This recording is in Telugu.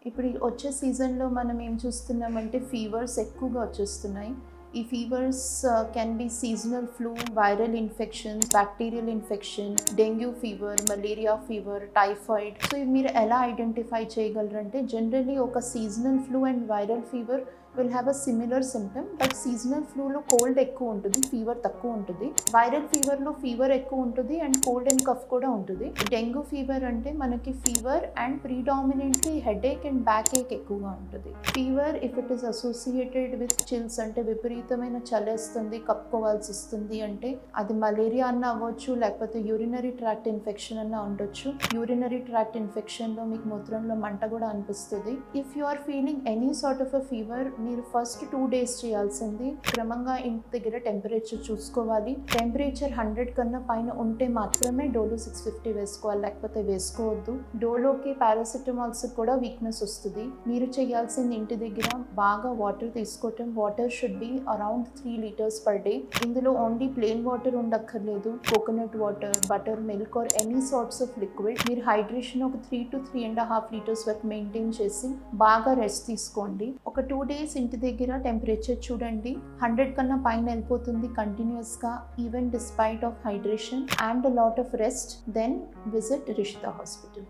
ఇప్పుడు వచ్చే సీజన్లో మనం ఏం చూస్తున్నామంటే ఫీవర్స్ ఎక్కువగా వచ్చేస్తున్నాయి. ఈ fevers can be seasonal flu, viral infection, bacterial infection, dengue fever, malaria fever, typhoid. So ఇవి మీరు ఎలా ఐడెంటిఫై చేయగలరంటే జనరలీ ఒక seasonal flu and viral fever will have a similar symptom, but seasonal ఫ్లూలో కోల్డ్ ఎక్కువ ఉంటుంది, ఫీవర్ తక్కువ ఉంటుంది. వైరల్ ఫీవర్లో ఫీవర్ ఎక్కువ ఉంటుంది అండ్ కోల్డ్ అండ్ కఫ్ కూడా ఉంటుంది. డెంగ్యూ ఫీవర్ అంటే మనకి fever and predominantly headache and backache ఎక్కువగా ఉంటుంది. Fever if it is associated with chills, అంటే విపరీతమైన చలేస్తుంది, కప్పుకోవాల్సి వస్తుంది అంటే అది మలేరియా అన్న అవ్వచ్చు, లేకపోతే యూరినరీ ట్రాక్ట్ ఇన్ఫెక్షన్ అన్న ఉండొచ్చు. యూరినరీ ట్రాక్ట్ ఇన్ఫెక్షన్లో మీకు మూత్రంలో మంట కూడా అనిపిస్తుంది. If you are feeling any sort of a fever, మీరు ఫస్ట్ 2 days చేయాల్సింది క్రమంగా ఇంటి దగ్గర టెంపరేచర్ చూసుకోవాలి. టెంపరేచర్ 100 కన్నా పైన ఉంటే మాత్రమే డోలో 650 వేసుకోవాలి, లేకపోతే వేసుకోవద్దు. డోలోకి పారాసిటమాల్స్ కూడా వీక్నెస్ వస్తుంది. మీరు చేయాల్సింది ఇంటి దగ్గర బాగా వాటర్ తీసుకోవటం. Water should be around 3 liters per day. ఇందులో ఓన్లీ ప్లెయిన్ వాటర్ ఉండక్కర్లేదు, coconut water, buttermilk or any sorts of liquid. మీరు హైడ్రేషన్ ఒక 3 to 3.5 liters వరకు మెయింటైన్ చేసి బాగా రెస్ట్ తీసుకోండి. ఒక 2 days ఇంటి దగ్గర టెంపరేచర్ చూడండి, 100 కన్నా పైన వెళ్ళిపోతుంది కంటిన్యూస్గా, even despite of hydration and a lot of rest, then visit Rishitha hospital.